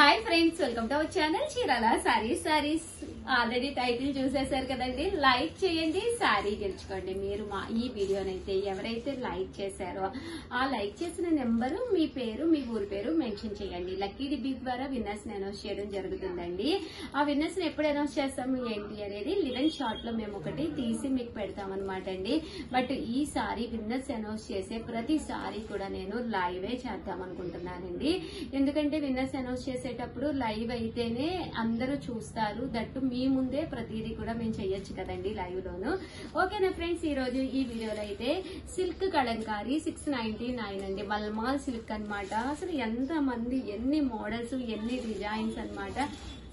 Hi friends, welcome to our channel Chirala sarees. Already title చూసేశారు కదండి. Like చేయండి, సారీ గెలుచుకోండి. మీరు మా ఈ వీడియోనైతే ఎవరైతే లైక్ చేశారో ఆ లైక్ చేసిన నెంబరు, మీ పేరు, మీ ఊరి పేరు మెన్షన్ చేయండి. లక్కీ డిబ్బీ ద్వారా విన్నర్స్ ని అనౌన్స్ చేయడం జరుగుతుందండి. ఆ విన్నర్స్ ని ఎప్పుడు అనౌన్స్ చేస్తాము ఏంటి అనేది లివెన్ షార్ట్ లో మేము ఒకటి తీసి మీకు పెడతాం అనమాట అండి. బట్ ఈసారి విన్నర్స్ అనౌన్స్ చేసే ప్రతిసారి కూడా నేను లైవే చేద్దాం అనుకుంటున్నానండి. ఎందుకంటే విన్నర్స్ అనౌన్స్ చేసేటప్పుడు లైవ్ అయితేనే అందరూ చూస్తారు. దట్టు మీ ముందే ప్రతిదీ కూడా మేము చెయ్యొచ్చు కదండి లైవ్ లోను. ఓకేనా ఫ్రెండ్స్, ఈ రోజు ఈ వీడియోలో అయితే సిల్క్ కలంకారీ 699 అండి. మల్మాల్ సిల్క్ అన్నమాట. అసలు ఎంత మంది, ఎన్ని మోడల్స్, ఎన్ని డిజైన్స్ అన్నమాట.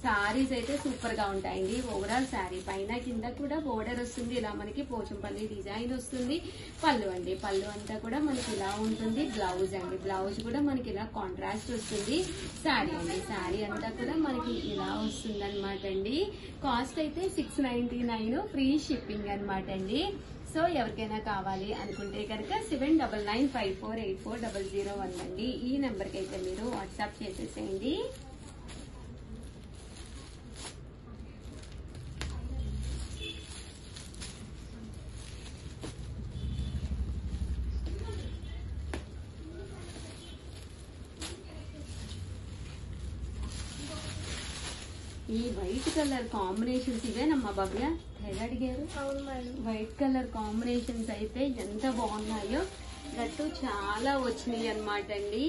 సారీస్ అయితే సూపర్ గా ఉంటాయండి. ఓవరాల్ శారీ పైన కింద కూడా బోర్డర్ వస్తుంది. ఇలా మనకి పోచంపల్లి డిజైన్ వస్తుంది. పళ్ళు అండి, పళ్ళు అంతా కూడా మనకి ఇలా ఉంటుంది. బ్లౌజ్ అండి, బ్లౌజ్ కూడా మనకి ఇలా కాంట్రాస్ట్ వస్తుంది. శారీ అండి, శారీ అంతా కూడా మనకి ఇలా వస్తుంది అనమాట అండి. కాస్ట్ అయితే 699, ఫ్రీ షిప్పింగ్ అనమాట అండి. సో ఎవరికైనా కావాలి అనుకుంటే కనుక 7995484001 అండి. ఈ నెంబర్ కి అయితే మీరు వాట్సాప్ చేసేసేయండి. ఈ వైట్ కలర్ కాంబినేషన్స్ ఇవేనమ్మా భవ్య ఎలా అడిగారు? వైట్ కలర్ కాంబినేషన్స్ అయితే ఎంత బాగున్నాయో. దట్టు చాలా వచ్చినాయి అనమాట అండి.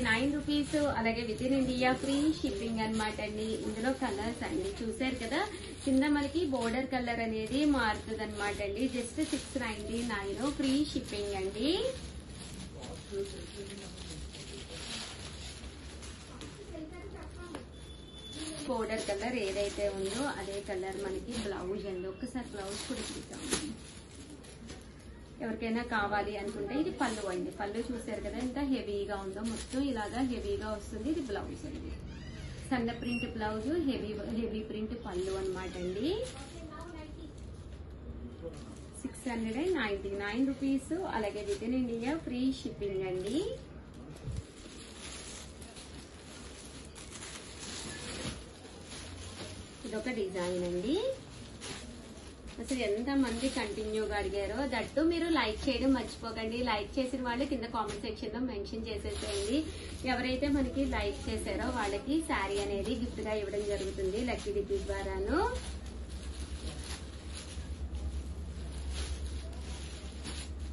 9 రూపీస్, అలాగే with in India free shipping అనమాట అండి. ఇందులో కలర్స్ అండి చూసారు కదా. కింద మనకి బోర్డర్ కలర్ అనేది మారుతుంది అనమాట అండి. జస్ట్ 699, ఫ్రీ షిప్పింగ్ అండి. బోర్డర్ కలర్ ఏదైతే ఉందో అదే కలర్ మనకి బ్లౌజ్ అండి. ఒక్కసారి బ్లౌజ్ కూడా చూద్దాం. ఎవరికైనా కావాలి అనుకుంటే ఇది పళ్ళు అండి. పళ్ళు చూసారు కదా ఎంత హెవీగా ఉందో. మొత్తం ఇలాగా హెవీగా వస్తుంది. ఇది బ్లౌజ్ అండి. సన్న ప్రింట్ బ్లౌజ్, హెవీ ప్రింట్ పళ్ళు అనమాట అండి. 699 రూపీస్, అలాగే with in India free shipping అండి. ఇదొక డిజైన్ అండి. అసలు ఎంత మంది కంటిన్యూగా అడిగారో. దట్టు మీరు లైక్ చేయడం మర్చిపోకండి. లైక్ చేసిన వాళ్ళు కింద కామెంట్ సెక్షన్ లో మెన్షన్ చేసేసేయండి. ఎవరైతే మనకి లైక్ చేశారో వాళ్ళకి శారీ అనేది గిఫ్ట్ గా ఇవ్వడం జరుగుతుంది లక్కీ డిబ్బీ ద్వారాను.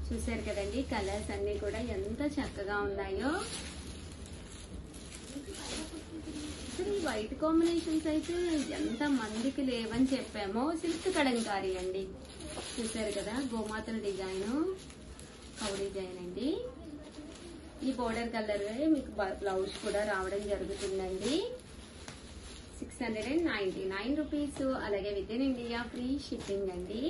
చూసారు కదండి కలర్స్ అన్ని కూడా ఎంత చక్కగా ఉన్నాయో. అసలు ఈ వైట్ కాంబినేషన్స్ అయితే ఎంత మందికి లేవని చెప్పామో. సిల్క్ కలంకారీ అండి. చూసారు కదా గోమాతల డిజైన్, కౌ డిజైన్ అండి. ఈ బోర్డర్ కలర్ మీకు బ్లౌజ్ కూడా రావడం జరుగుతుందండి. 699 రూపీస్, అలాగే with in India free shipping అండి.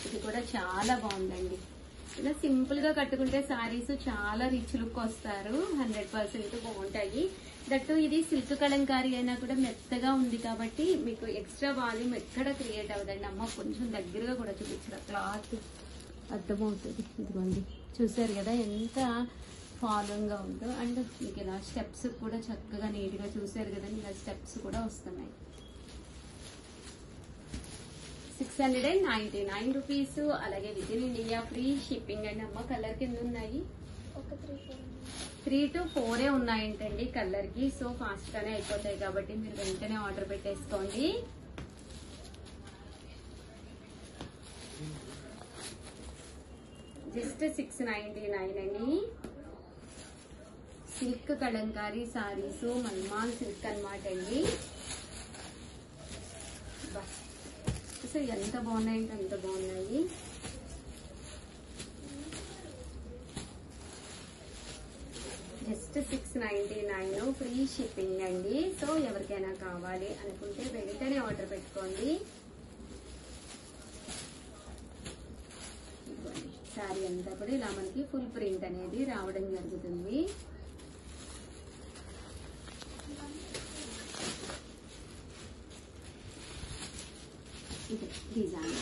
ఇది కూడా చాలా బాగుందండి. ఇలా సింపుల్ గా కట్టుకుంటే సారీస్ చాలా రిచ్ లుక్ వస్తారు. 100% బాగుంటాయి. దట్టు ఇది సిల్క్ కలంకారీ అయినా కూడా మెత్తగా ఉంది కాబట్టి మీకు ఎక్స్ట్రా వాల్యూమ్ ఎక్కడ క్రియేట్ అవ్వదండి. అమ్మ కొంచెం దగ్గరగా కూడా చూపించారు, క్లాత్ అర్థమవుతుంది. ఇదిగోండి చూసారు కదా ఎంత ఫాలోయింగ్ గా ఉందో. అండ్ మీకు ఇలా స్టెప్స్ కూడా చక్కగా నీట్ గా చూసారు కదండి. ఇలా స్టెప్స్ కూడా వస్తున్నాయి. 699 రూపీస్, అలాగే with in India free shipping అండి. అమ్మ కలర్ కింద ఉన్నాయి 3 to 4 ఉన్నాయంటండి కలర్ కి. సో ఫాస్ట్ గానే అయిపోతాయి కాబట్టి మీరు వెంటనే ఆర్డర్ పెట్టేసుకోండి. జస్ట్ 699 అండి. సిల్క్ కలంకారీ సారీస్, మల్మాల్ సిల్క్ అనమాట అండి. అసలు ఎంత బాగున్నాయి అంటే అంత బాగున్నాయి. జస్ట్ 699, ఫ్రీ షిప్పింగ్ అండి. సో ఎవరికైనా కావాలి అనుకుంటే వెంటనే ఆర్డర్ పెట్టుకోండి. శారీ అంతా కూడా ఇలా మనకి ఫుల్ ప్రింట్ అనేది రావడం జరుగుతుంది. ఇది డిజైన్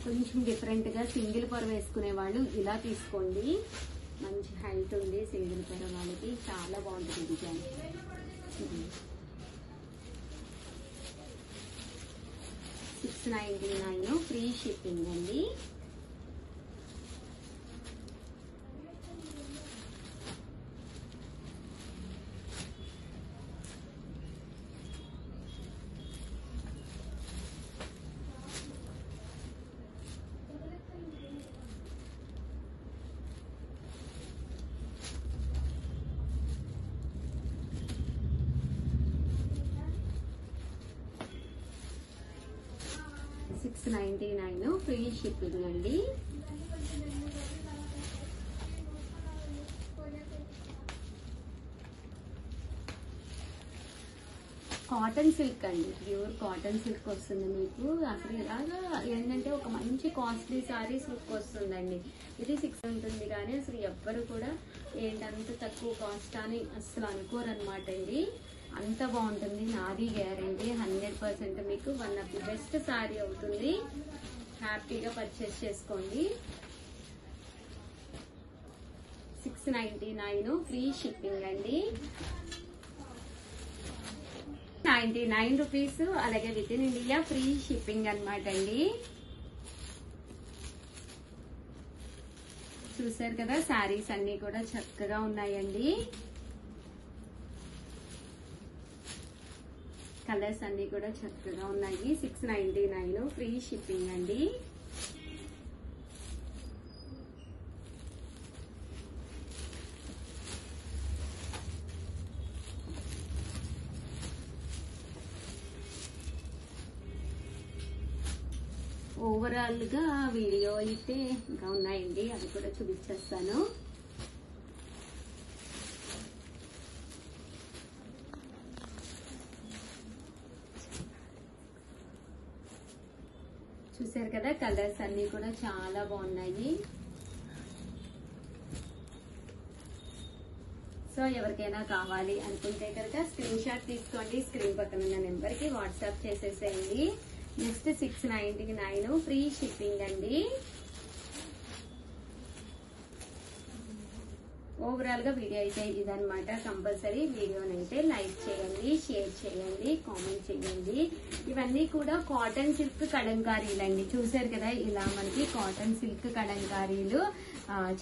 కొంచెం కొంచెం డిఫరెంట్ గా సింగిల్ పొర వేసుకునే వాళ్ళు ఇలా తీసుకోండి. మంచి హైట్ ఉంది సింగిల్ పొర వాళ్ళకి, చాలా బాగుంటుంది డిజైన్. 699 ఫ్రీ షిప్పింగ్ అండి. $699 ఫ్రీ షిప్పింగ్ అండి. కాటన్ సిల్క్ అండి, ప్యూర్ కాటన్ సిల్క్ వస్తుంది మీకు. అసలు ఇలాగా ఏంటంటే ఒక మంచి కాస్ట్లీ సారీస్ లుక్ వస్తుందండి. ఇది 6 ఉంటుంది కానీ అసలు ఎవ్వరు కూడా ఏంటంత తక్కువ కాస్ట్ అని అసలు అనుకోరనమాట అండి. అంత బాగుంటుంది, నాది గ్యారంటీ. 100% మీకు one of the best sorry అవుతుంది. హ్యాపీగా పర్చేస్ చేసుకోండి. 699 ఫ్రీ షిప్పింగ్ అండి. 99 రూపీస్, అలాగే with in India free shipping అనమాట అండి. చూసారు కదా శారీస్ అన్ని కూడా చక్కగా ఉన్నాయండి. కలర్స్ అన్ని కూడా చక్కగా ఉన్నాయి. 699 ఫ్రీ షిప్పింగ్ అండి. ఓవరాల్ గా వీడియో అయితే ఇంకా ఉన్నాయండి, అవి కూడా చూపించేస్తాను. చూసారు కదా కలర్స్ అన్ని కూడా చాలా బాగున్నాయి. సో ఎవరికైనా కావాలి అనుకుంటే కనుక స్క్రీన్ షాట్ తీసుకోండి, స్క్రీన్ పక్కన ఉన్న నెంబర్ కి వాట్సాప్ చేసేసేయండి. నెక్స్ట్ 699 ఫ్రీ షిప్పింగ్ అండి. ఓవరాల్ గా వీడియో అయితే ఇదనమాట. కంపల్సరీ వీడియోని అయితే లైక్ చేయండి, షేర్ చేయండి, కామెంట్ చేయండి. ఇవన్నీ కూడా కాటన్ సిల్క్ కలంకారీలు అండి. చూసారు కదా ఇలా మనకి కాటన్ సిల్క్ కలంకారీలు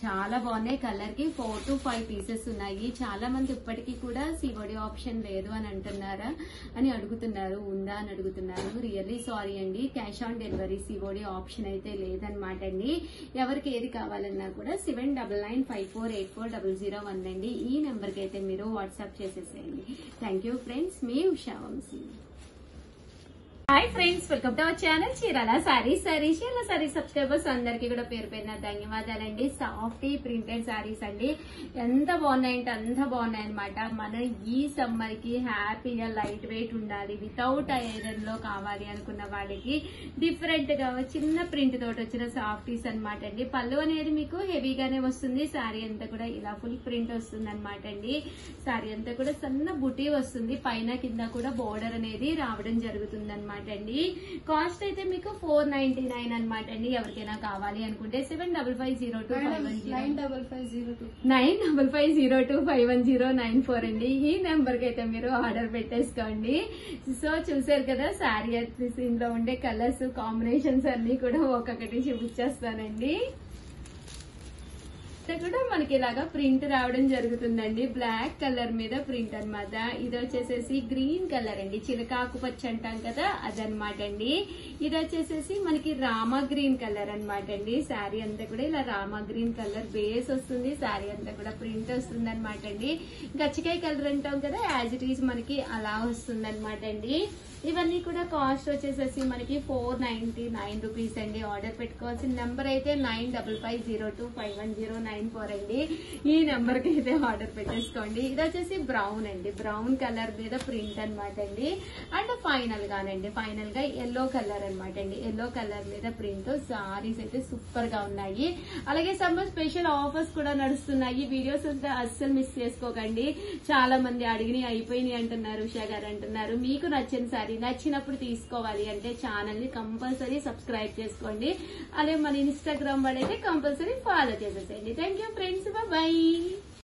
చాలా బాగున్నాయి. కలర్ కి 4 to 5 పీసెస్ ఉన్నాయి. చాలా మంది ఇప్పటికీ కూడా సిఓడి ఆప్షన్ లేదు అని అంటున్నారా అని అడుగుతున్నారు, ఉందా అని అడుగుతున్నారు. రియల్లీ సారీ అండి, cash on delivery COD option అయితే లేదనమాట అండి. ఎవరికి ఏది కావాలన్నా కూడా 7995484001 అండి. ఈ నెంబర్ కి అయితే మీరు వాట్సాప్ చేసేసేయండి. థ్యాంక్ యూ ఫ్రెండ్స్, మీ Usha Vamsi. Hi friends, welcome to our channel Chirala sarees. Chirala sarees subscribers అందరికీ కూడా పేరు పేరున ధన్యవాదాలండి. సాఫ్టీ ప్రింటెడ్ సారీస్ అండి, ఎంత బాగున్నాయంటే అంత బాగున్నాయి అనమాట. మనం ఈ సమ్మర్ కి హ్యాపీగా లైట్ వెయిట్ ఉండాలి, వితౌట్ ఐరన్ లో కావాలి అనుకున్న వాళ్ళకి డిఫరెంట్ గా చిన్న ప్రింట్ తోటి వచ్చిన సాఫ్టీస్ అనమాట అండి. పళ్ళు అనేది మీకు హెవీగానే వస్తుంది. సారీ అంతా కూడా ఇలా ఫుల్ ప్రింట్ వస్తుంది అనమాట అండి. సారీ అంతా కూడా సన్న బుటీ వస్తుంది, పైన కింద కూడా బోర్డర్ అనేది రావడం జరుగుతుంది అనమాట అండి. కాస్ట్ అయితే మీకు 499 అనమాట అండి. ఎవరికైనా కావాలి అనుకుంటే 9550251094 అండి. ఈ నెంబర్ కి అయితే మీరు ఆర్డర్ పెట్టేసుకోండి. సో చూసారు కదా శారీ ఇందులో ఉండే కలర్స్ కాంబినేషన్స్ అన్ని కూడా ఒక్కొక్కటి చూపించేస్తానండి. కూడా మనకి ఇలాగా ప్రింట్ రావడం జరుగుతుందండి. బ్లాక్ కలర్ మీద ప్రింట్ అనమాట. ఇది వచ్చేసేసి గ్రీన్ కలర్ అండి, చిలకాకు పచ్చ అంటాం కదా అదనమాట అండి. ఇది వచ్చేసేసి మనకి రామా గ్రీన్ కలర్ అనమాట అండి. శారీ అంతా కూడా ఇలా రామా గ్రీన్ కలర్ బేస్ వస్తుంది. శారీ అంతా కూడా ప్రింట్ వస్తుంది అనమాట అండి. గచ్చికాయ కలర్ అంటాం కదా, యాజ్ ఇట్ ఈజ్ మనకి అలా వస్తుంది అనమాట అండి. ఇవన్నీ కూడా కాస్ట్ వచ్చేసేసి మనకి 499 రూపీస్ అండి. ఆర్డర్ పెట్టుకోవాల్సిన నెంబర్ అయితే 9550251094 అండి. ఈ నెంబర్ కి అయితే ఆర్డర్ పెట్టేసుకోండి. ఇది వచ్చేసి బ్రౌన్ అండి, బ్రౌన్ కలర్ మీద ప్రింట్ అనమాట అండి. అండ్ ఫైనల్ గా ఎల్లో కలర్ అనమాట అండి. ఎల్లో కలర్ మీద ప్రింట్ సారీస్ అయితే సూపర్ గా ఉన్నాయి. అలాగే సమ్మర్ స్పెషల్ ఆఫర్స్ కూడా నడుస్తున్నాయి. వీడియోస్ అంతా అస్సలు మిస్ చేసుకోకండి. చాలా మంది అడిగినాయి అయిపోయినాయి అంటున్నారు, ఉషా గారు అంటున్నారు. మీకు నచ్చిన సారీ సారీ నచ్చినప్పుడు తీసుకోవాలి అంటే ఛానల్ ని కంపల్సరీ సబ్స్క్రైబ్ చేసుకోండి. అదే మన ఇన్స్టాగ్రామ్ వాళ్ళైతే కంపల్సరీ ఫాలో చేసేసేయండి. Thank you friends, bye.